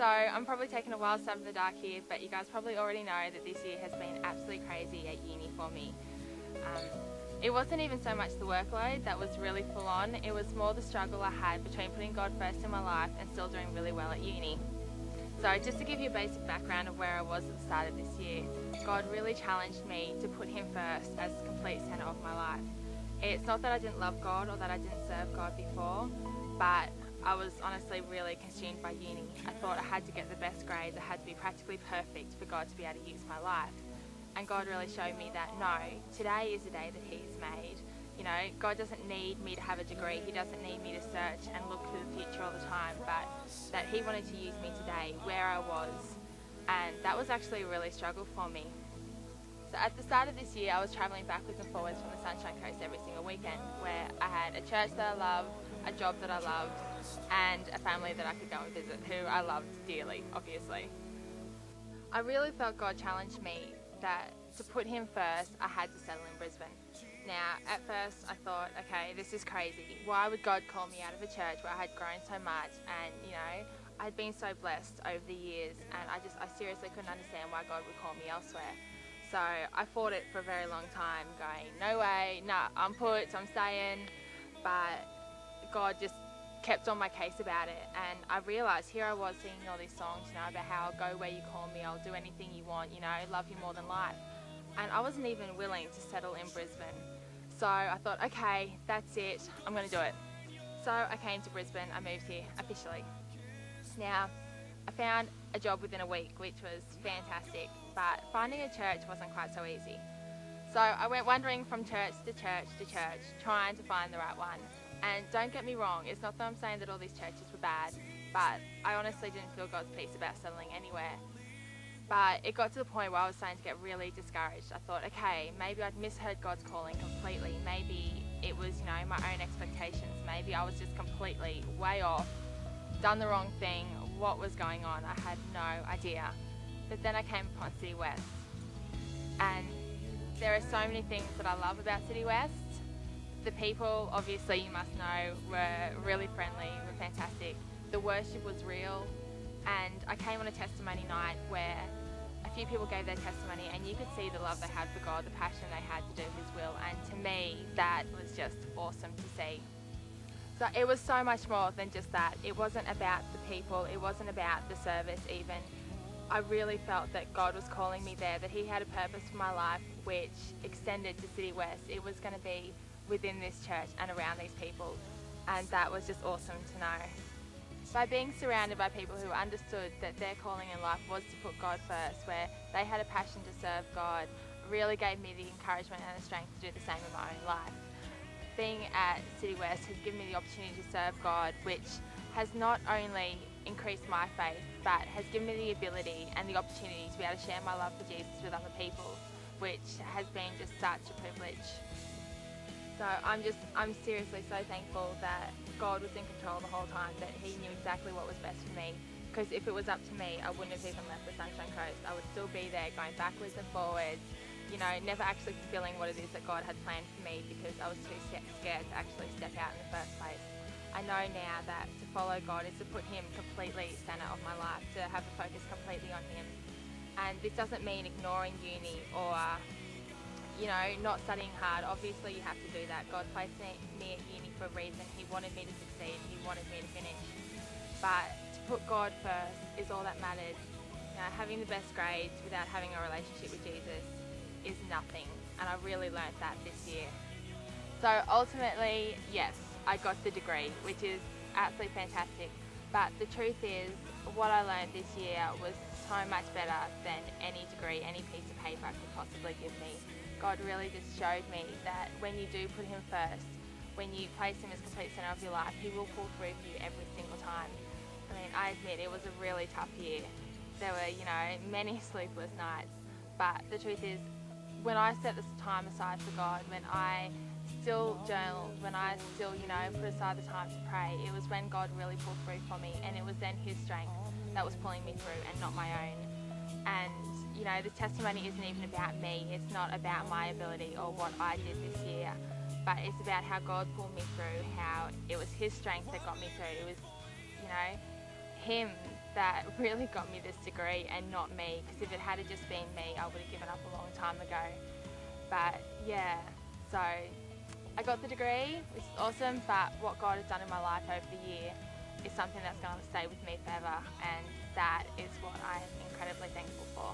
So I'm probably taking a wild stab in the dark here, but you guys probably already know that this year has been absolutely crazy at uni for me. It wasn't even so much the workload that was really full on, it was more the struggle I had between putting God first in my life and still doing really well at uni. So just to give you a basic background of where I was at the start of this year, God really challenged me to put Him first as the complete centre of my life. It's not that I didn't love God or that I didn't serve God before, but I was honestly really consumed by uni. I thought I had to get the best grades, I had to be practically perfect for God to be able to use my life. And God really showed me that no, today is the day that He's made. You know, God doesn't need me to have a degree, He doesn't need me to search and look to the future all the time, but that He wanted to use me today where I was. And that was actually a really struggle for me. So at the start of this year, I was travelling backwards and forwards from the Sunshine Coast every single weekend, where I had a church that I loved, a job that I loved, and a family that I could go and visit, who I loved dearly, obviously. I really felt God challenged me that to put Him first, I had to settle in Brisbane. Now, at first I thought, okay, this is crazy. Why would God call me out of a church where I had grown so much and, you know, I'd been so blessed over the years, and I seriously couldn't understand why God would call me elsewhere. So I fought it for a very long time, going, no way, nah, I'm put, I'm staying. But God just kept on my case about it, and I realised here I was singing all these songs, you know, about how I'll go where you call me, I'll do anything you want, you know, love you more than life. And I wasn't even willing to settle in Brisbane. So I thought, okay, that's it, I'm going to do it. So I came to Brisbane, I moved here officially. Now, I found a job within a week, which was fantastic, but finding a church wasn't quite so easy. So I went wandering from church to church to church, trying to find the right one. And don't get me wrong, it's not that I'm saying that all these churches were bad, but I honestly didn't feel God's peace about settling anywhere. But it got to the point where I was starting to get really discouraged. I thought, okay, maybe I'd misheard God's calling completely. Maybe it was, you know, my own expectations. Maybe I was just completely way off, done the wrong thing. What was going on? I had no idea. But then I came upon City West, and there are so many things that I love about City West. The people, obviously you must know, were really friendly, were fantastic. The worship was real, and I came on a testimony night where a few people gave their testimony, and you could see the love they had for God, the passion they had to do His will, and to me that was just awesome to see. So it was so much more than just that. It wasn't about the people, it wasn't about the service even. I really felt that God was calling me there, that He had a purpose for my life which extended to City West. It was going to be within this church and around these people, and that was just awesome to know. By being surrounded by people who understood that their calling in life was to put God first, where they had a passion to serve God, really gave me the encouragement and the strength to do the same in my own life. Being at City West has given me the opportunity to serve God, which has not only increased my faith, but has given me the ability and the opportunity to be able to share my love for Jesus with other people, which has been just such a privilege. So I'm seriously so thankful that God was in control the whole time, that He knew exactly what was best for me. Because if it was up to me, I wouldn't have even left the Sunshine Coast. I would still be there going backwards and forwards, you know, never actually fulfilling what it is that God had planned for me because I was too scared to actually step out in the first place. I know now that to follow God is to put Him completely centre of my life, to have the focus completely on Him. And this doesn't mean ignoring uni or you know, not studying hard. Obviously you have to do that. God placed me at uni for a reason. He wanted me to succeed. He wanted me to finish. But to put God first is all that matters. You know, having the best grades without having a relationship with Jesus is nothing. And I really learnt that this year. So ultimately, yes, I got the degree, which is absolutely fantastic. But the truth is, what I learned this year was so much better than any degree, any piece of paper could possibly give me. God really just showed me that when you do put Him first, when you place Him as complete centre of your life, He will pull through for you every single time. I mean, I admit it was a really tough year. There were, you know, many sleepless nights, but the truth is, when I set this time aside for God, when I still journaled, when I still, you know, put aside the time to pray, it was when God really pulled through for me, and it was then His strength that was pulling me through and not my own. And you know, this testimony isn't even about me, it's not about my ability or what I did this year, but it's about how God pulled me through, how it was His strength that got me through. It was, you know, Him that really got me this degree and not me, because if it had just been me, I would have given up a long time ago. But yeah, so I got the degree, which is awesome, but what God has done in my life over the year is something that's going to stay with me forever, and that is what I am incredibly thankful for.